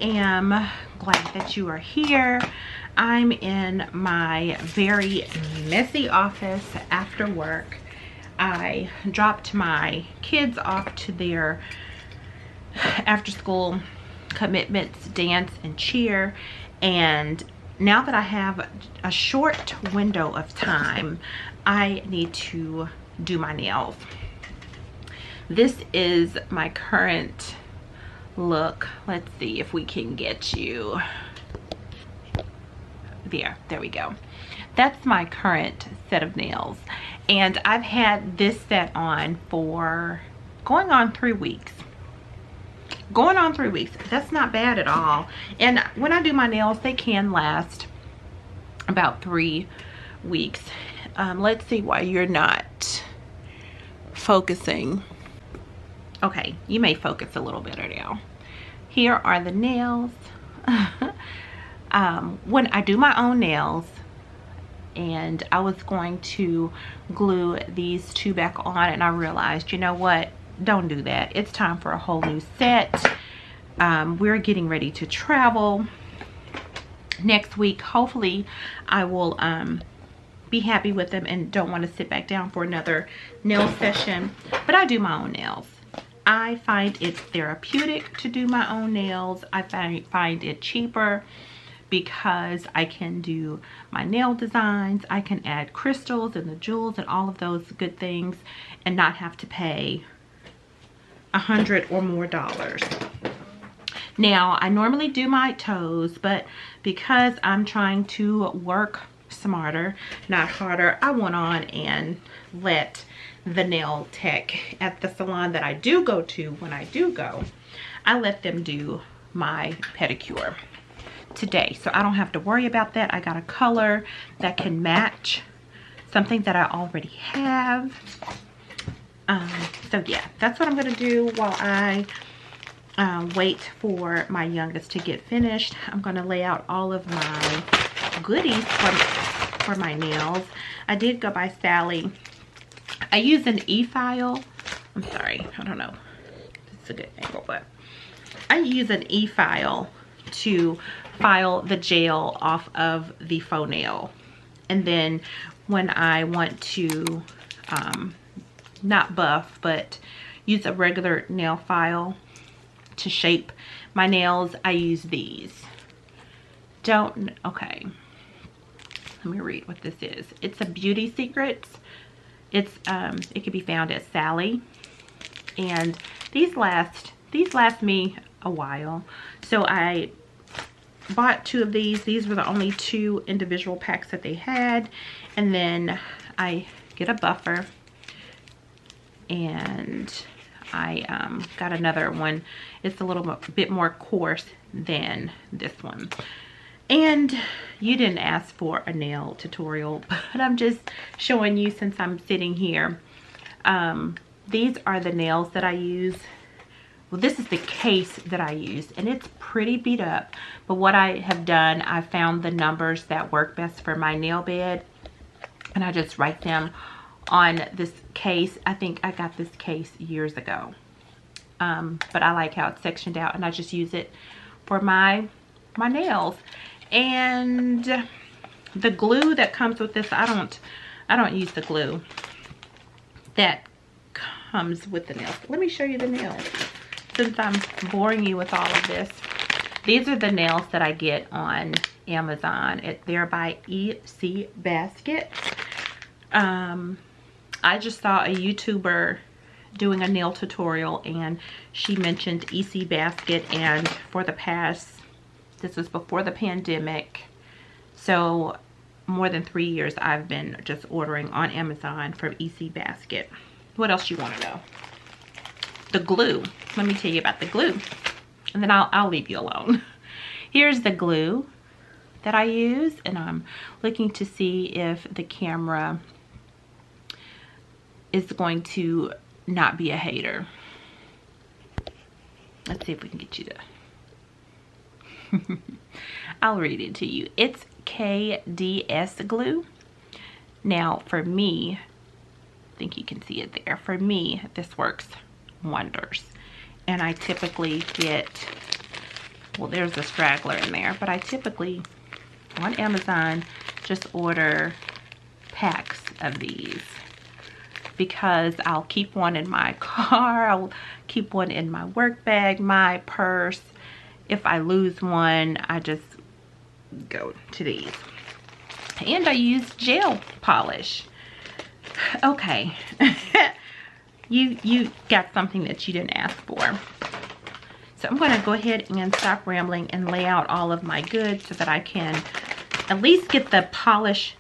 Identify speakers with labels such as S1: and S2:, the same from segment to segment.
S1: I am glad that you are here. I'm in my very messy office after work. I dropped my kids off to their after school commitments, dance and cheer, and now that I have a short window of time, I need to do my nails. This is my current look. Let's see if we can get you there we go. That's my current set of nails, and I've had this set on for going on 3 weeks. That's not bad at all. And when I do my nails, they can last about 3 weeks. Let's see why you're not focusing. Okay, you may focus a little better now. Here are the nails. When I do my own nails, and I was going to glue these two back on, and I realized, you know what, don't do that. It's time for a whole new set. We're getting ready to travel next week. Hopefully I will be happy with them and don't want to sit back down for another nail session. But I do my own nails. I find it therapeutic to do my own nails. I find it cheaper because I can do my nail designs. I can add crystals and the jewels and all of those good things and not have to pay $100 or more. Now, I normally do my toes, but because I'm trying to work smarter, not harder, I went on and let the nail tech at the salon that I do go to, when I do go, I let them do my pedicure today, so I don't have to worry about that. I got a color that can match something that I already have. So yeah, that's what I'm gonna do while I wait for my youngest to get finished. I'm gonna lay out all of my goodies for my nails. I did go by Sally. I use an e-file. I'm sorry, I don't know. It's a good angle, but I use an e-file to file the gel off of the faux nail. And then when I want to not buff, but use a regular nail file to shape my nails, I use these. Okay, let me read what this is. It's a Beauty Secrets. It can be found at Sally, and these last me a while. So I bought 2 of these. These were the only 2 individual packs that they had, and then I get a buffer, and I got another one. It's a little bit more coarse than this one. And you didn't ask for a nail tutorial, but I'm just showing you since I'm sitting here. These are the nails that I use. Well, this is the case that I use, and it's pretty beat up. But what I have done, I found the numbers that work best for my nail bed, and I just write them on this case. I think I got this case years ago. But I like how it's sectioned out, and I just use it for my nails. And the glue that comes with this, I don't use the glue that comes with the nails. Let me show you the nails since I'm boring you with all of this. These are the nails that I get on Amazon. They're by EC Basket. I just saw a YouTuber doing a nail tutorial, and she mentioned EC Basket, and for the past, this was before the pandemic, so more than 3 years I've been just ordering on Amazon from EC Basket. What else you want to know? The glue. Let me tell you about the glue, and then I'll leave you alone. Here's the glue that I use, and I'm looking to see if the camera is going to not be a hater. Let's see if we can get you to I'll read it to you. It's KDS glue. Now for me, I think you can see it there. For me, this works wonders. And I typically get well, there's a straggler in there, but I typically on Amazon just order packs of these because I'll keep one in my car, I'll keep one in my work bag, my purse. If I lose one, I just go to these. And I use gel polish. Okay. you got something that you didn't ask for. So I'm going to go ahead and stop rambling and lay out all of my goods so that I can at least get the polish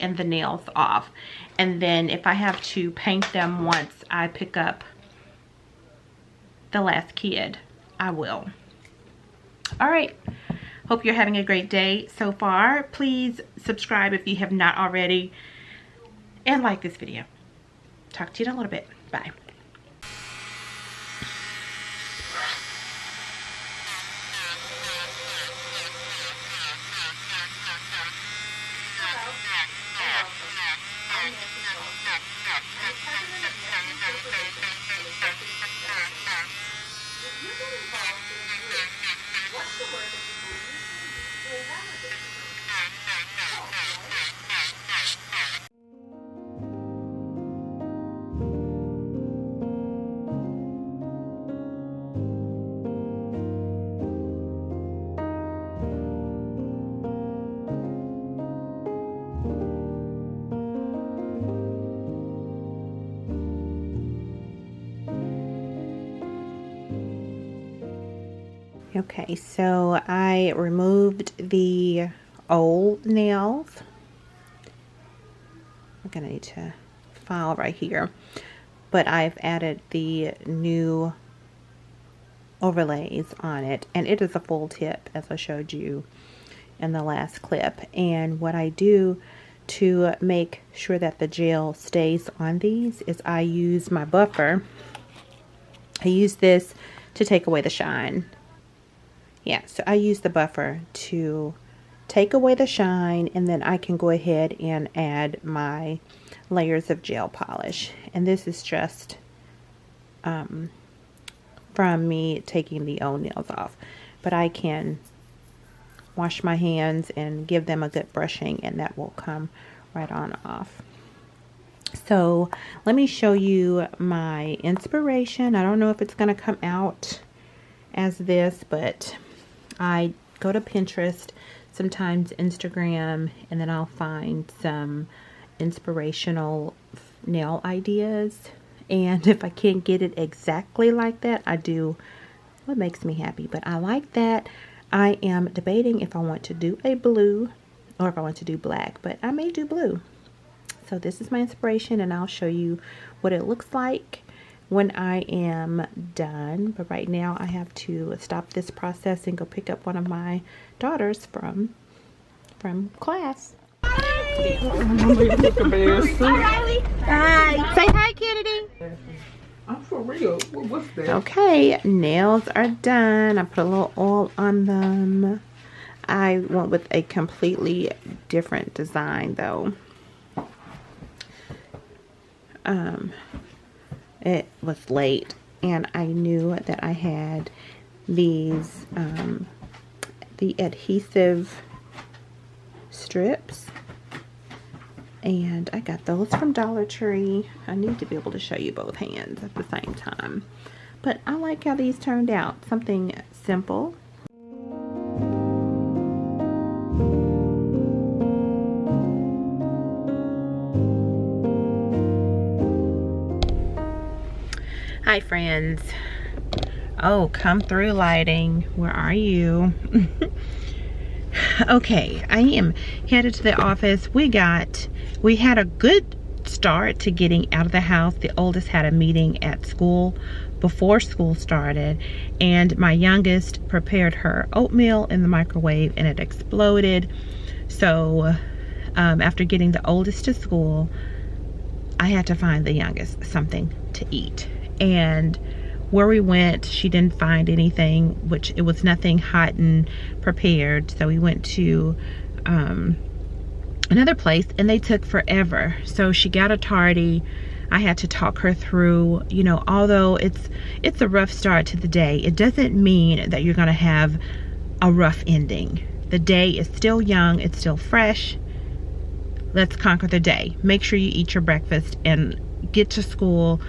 S1: and the nails off. And then if I have to paint them once I pick up the last kid, I will. All right. Hope you're having a great day so far. Please subscribe if you have not already, and like this video. Talk to you in a little bit. Bye. Okay, so I removed the old nails. I'm gonna need to file right here, but I've added the new overlays on it, and it is a full tip as I showed you in the last clip. And what I do to make sure that the gel stays on these is I use my buffer. I use this to take away the shine. Yeah, so I use the buffer to take away the shine, and then I can go ahead and add my layers of gel polish. And this is just from me taking the old nails off. But I can wash my hands and give them a good brushing, and that will come right on off. So let me show you my inspiration. I don't know if it's going to come out as this, but I go to Pinterest, sometimes Instagram, and then I'll find some inspirational nail ideas. And if I can't get it exactly like that, I do what makes me happy. But I like that. I am debating if I want to do a blue or if I want to do black, but I may do blue. So this is my inspiration, and I'll show you what it looks like when I am done. But right now I have to stop this process and go pick up one of my daughters from class. Hi. Hi. Say hi, Kennedy.
S2: I'm for real. What's that?
S1: Okay, nails are done. I put a little oil on them. I went with a completely different design though. It was late, and I knew that I had these the adhesive strips, and I got those from Dollar Tree. I need to be able to show you both hands at the same time, but I like how these turned out. Something simple. Hi friends. Oh, come through lighting. Where are you? Okay, I am headed to the office. We had a good start to getting out of the house. The oldest had a meeting at school before school started, and my youngest prepared her oatmeal in the microwave and it exploded. So after getting the oldest to school, I had to find the youngest something to eat. And where we went, she didn't find anything, which it was nothing hot and prepared. So we went to another place, and they took forever. So she got a tardy. I had to talk her through, you know, although it's a rough start to the day, it doesn't mean that you're going to have a rough ending. The day is still young, it's still fresh. Let's conquer the day. Make sure you eat your breakfast and get to school.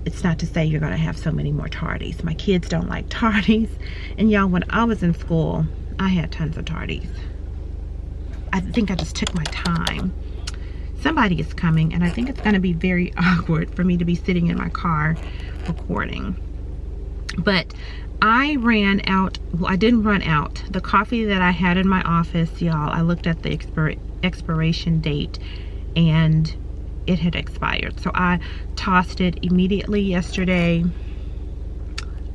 S1: It's not to say you're going to have so many more tardies. My kids don't like tardies. And y'all, when I was in school, I had tons of tardies. I think I just took my time. Somebody is coming, and I think it's going to be very awkward for me to be sitting in my car recording. But I ran out. Well, I didn't run out. The coffee that I had in my office, y'all, I looked at the expiration date, and it had expired. So I tossed it immediately yesterday.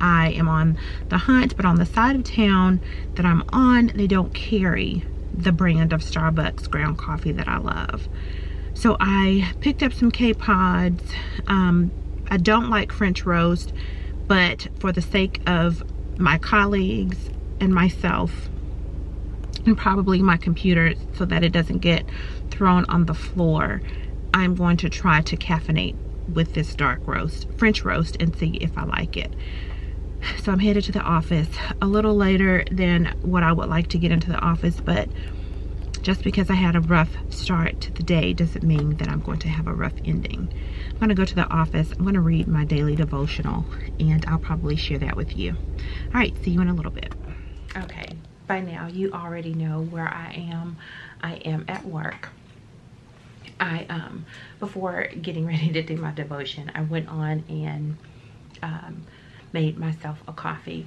S1: I am on the hunt, but on the side of town that I'm on, they don't carry the brand of Starbucks ground coffee that I love. So I picked up some K-Pods. I don't like French roast, but for the sake of my colleagues and myself, and probably my computer so that it doesn't get thrown on the floor, I'm going to try to caffeinate with this dark roast, French roast, and see if I like it. So I'm headed to the office a little later than what I would like to get into the office, but just because I had a rough start to the day doesn't mean that I'm going to have a rough ending. I'm going to go to the office. I'm going to read my daily devotional, and I'll probably share that with you. All right, see you in a little bit. Okay, by now you already know where I am. I am at work. Before getting ready to do my devotion, I went on and made myself a coffee.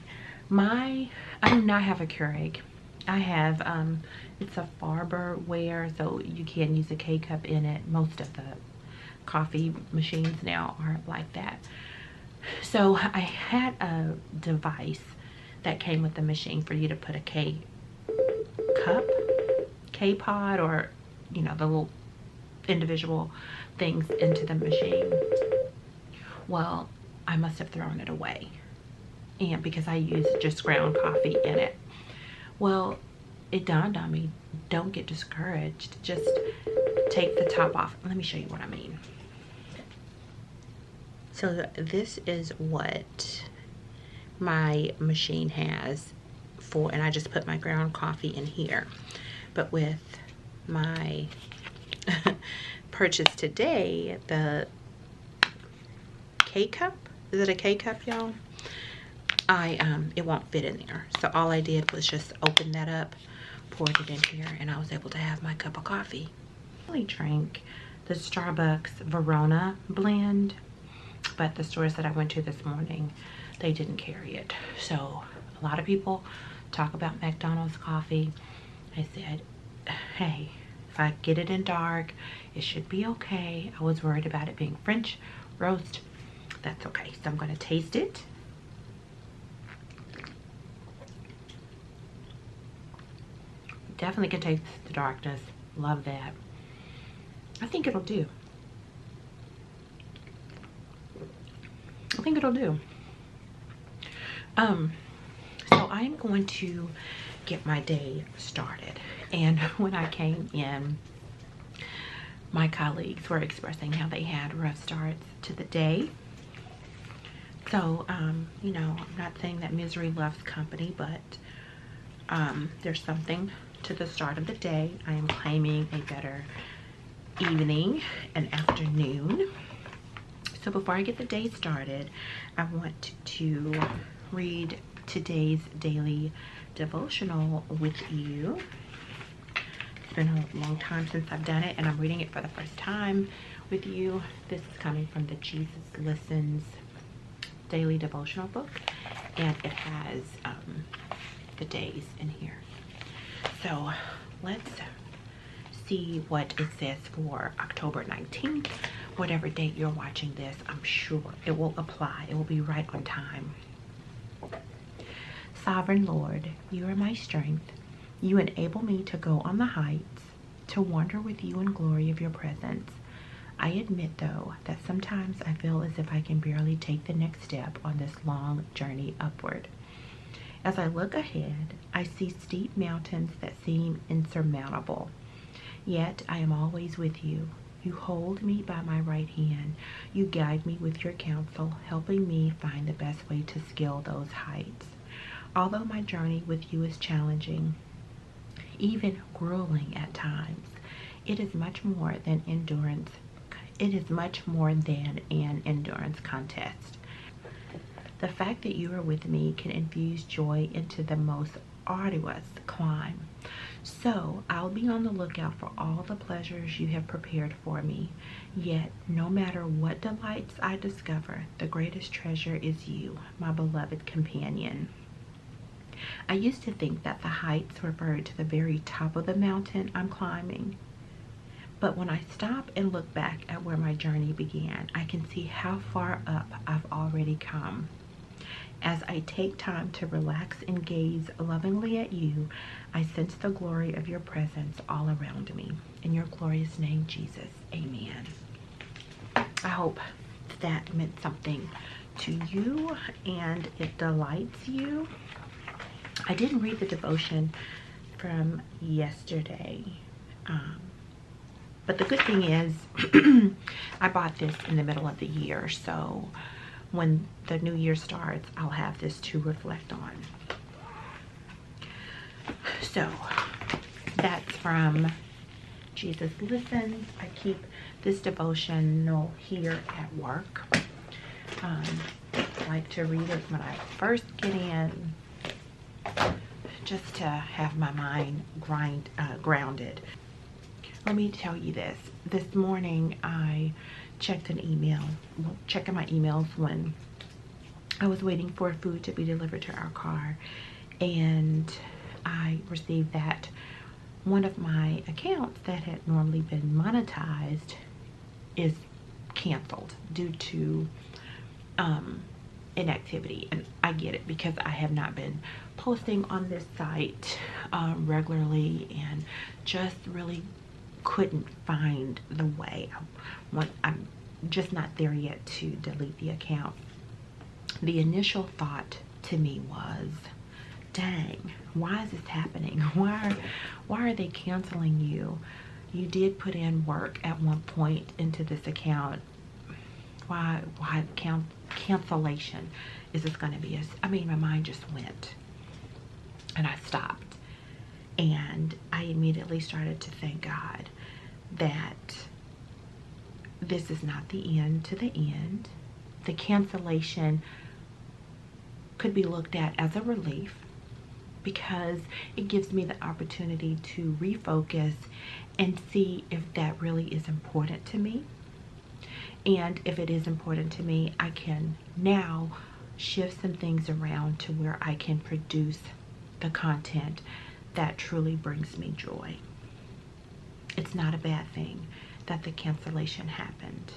S1: I do not have a Keurig. I have, it's a Farberware, so you can use a K-cup in it. Most of the coffee machines now are like that. So I had a device that came with the machine for you to put a K-cup, K-pod, or, you know, the little individual things into the machine. Well, I must have thrown it away, and because I used just ground coffee in it. Well, it dawned on me, don't get discouraged. Just take the top off. Let me show you what I mean. So this is what my machine has for, and I just put my ground coffee in here. But with my purchase today, the K-cup, is it a K-cup, y'all? It won't fit in there. So all I did was just open that up, poured it in here, and I was able to have my cup of coffee. I really drank the Starbucks Verona blend, but the stores that I went to this morning, they didn't carry it. So a lot of people talk about McDonald's coffee. I said, hey, if I get it in dark, it should be okay. I was worried about it being French roast. That's okay. So I'm going to taste it. Definitely can taste the darkness. Love that. I think it'll do. I think it'll do. So I'm going to get my day started. And when I came in, my colleagues were expressing how they had rough starts to the day. So, you know, I'm not saying that misery loves company, but there's something to the start of the day. I am claiming a better evening and afternoon. So before I get the day started, I want to read today's daily devotional with you. It's been a long time since I've done it, and I'm reading it for the first time with you. This is coming from the Jesus Listens daily devotional book, and it has the days in here. So let's see what it says for October 19th. Whatever date you're watching this, I'm sure it will apply. It will be right on time. Sovereign Lord, you are my strength. You enable me to go on the heights, to wander with you in glory of your presence. I admit, though, that sometimes I feel as if I can barely take the next step on this long journey upward. As I look ahead, I see steep mountains that seem insurmountable. Yet I am always with you. You hold me by my right hand. You guide me with your counsel, helping me find the best way to scale those heights. Although my journey with you is challenging, even grueling at times, it is much more than endurance. It is much more than an endurance contest. The fact that you are with me can infuse joy into the most arduous climb. So I'll be on the lookout for all the pleasures you have prepared for me. Yet, no matter what delights I discover, the greatest treasure is you, my beloved companion. I used to think that the heights referred to the very top of the mountain I'm climbing. But when I stop and look back at where my journey began, I can see how far up I've already come. As I take time to relax and gaze lovingly at you, I sense the glory of your presence all around me. In your glorious name, Jesus, amen. I hope that meant something to you and it delights you. I didn't read the devotion from yesterday, but the good thing is I bought this in the middle of the year, so when the new year starts, I'll have this to reflect on. So that's from Jesus Listens. I keep this devotional here at work. I like to read it when I first get in, just to have my mind grounded. Let me tell you this. This morning I checked an email, checking my emails when I was waiting for food to be delivered to our car, and I received that one of my accounts that had normally been monetized is canceled due to inactivity. And I get it, because I have not been posting on this site regularly and just really couldn't find the way. I'm just not there yet to delete the account. The initial thought to me was, dang, why is this happening? Why are they canceling you? You did put in work at one point into this account. Why cancellation is this going to be? I mean, my mind just went, and I stopped, and I immediately started to thank God that this is not the end to the end. The cancellation could be looked at as a relief, because it gives me the opportunity to refocus and see if that really is important to me. And if it is important to me, I can now shift some things around to where I can produce the content that truly brings me joy. It's not a bad thing that the cancellation happened.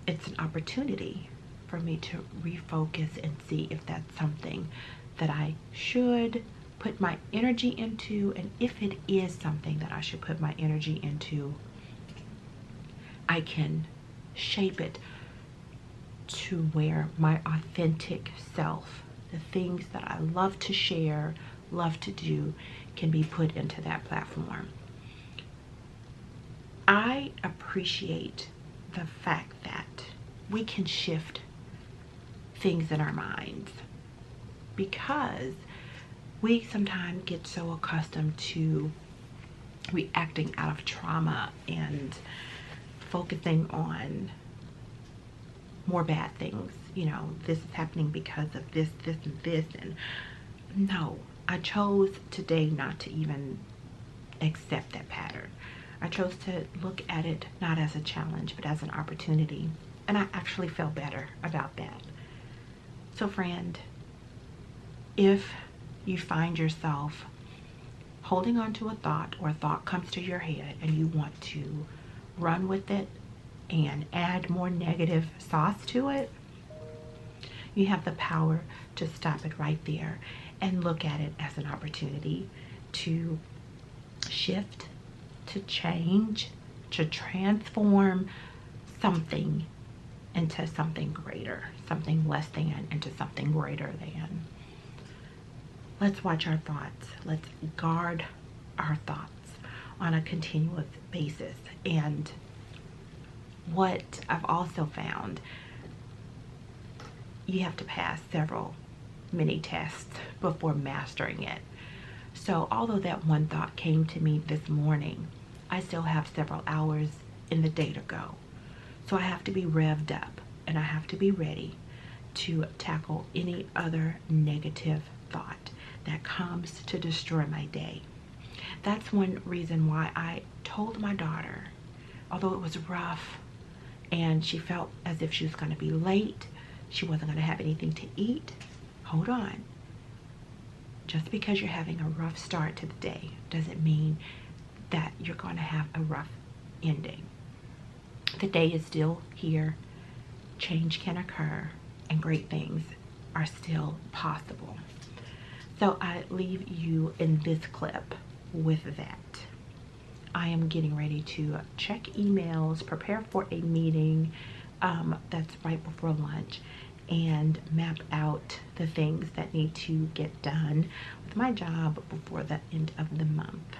S1: It's an opportunity for me to refocus and see if that's something that I should put my energy into, and if it is something that I should put my energy into, I can shape it to where my authentic self, the things that I love to share, love to do, can be put into that platform. I appreciate the fact that we can shift things in our minds, because we sometimes get so accustomed to reacting out of trauma and focusing on more bad things. You know, this is happening because of this, this, and this. And no, I chose today not to even accept that pattern. I chose to look at it not as a challenge, but as an opportunity. And I actually feel better about that. So friend, if you find yourself holding on to a thought, or a thought comes to your head and you want to run with it and add more negative sauce to it, you have the power to stop it right there and look at it as an opportunity to shift, to change, to transform something into something greater, something less than into something greater than. Let's watch our thoughts. Let's guard our thoughts. on a continuous basis. And what I've also found, you have to pass several mini tests before mastering it. So although that one thought came to me this morning, I still have several hours in the day to go. So I have to be revved up, and I have to be ready to tackle any other negative thought that comes to destroy my day. That's one reason why I told my daughter, although it was rough and she felt as if she was going to be late, she wasn't going to have anything to eat. Hold on. Just because you're having a rough start to the day doesn't mean that you're going to have a rough ending. The day is still here. Change can occur, and great things are still possible. So I leave you in this clip with that. I am getting ready to check emails, prepare for a meeting that's right before lunch, and map out the things that need to get done with my job before the end of the month.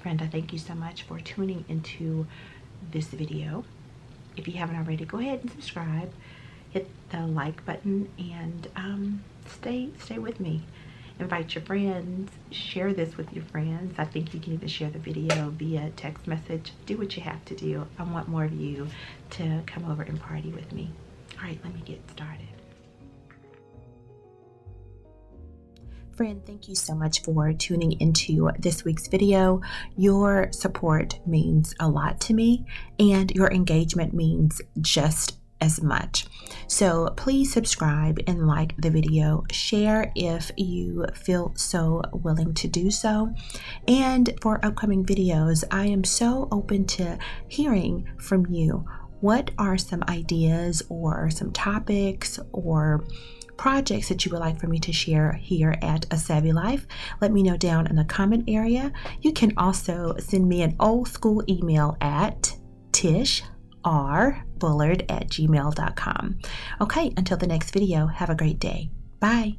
S1: Friend, I thank you so much for tuning into this video. If you haven't already, go ahead and subscribe, hit the like button, and stay with me. Invite your friends, share this with your friends. I think you can even share the video via text message. Do what you have to do. I want more of you to come over and party with me. All right, let me get started. Friend, thank you so much for tuning into this week's video. Your support means a lot to me, and your engagement means just as much. So please subscribe and like the video. Share if you feel so willing to do so. And for upcoming videos, I am so open to hearing from you. What are some ideas or some topics or projects that you would like for me to share here at A Savvy Life? Let me know down in the comment area. You can also send me an old school email at tishbullard@gmail.com. Okay, until the next video, have a great day. Bye.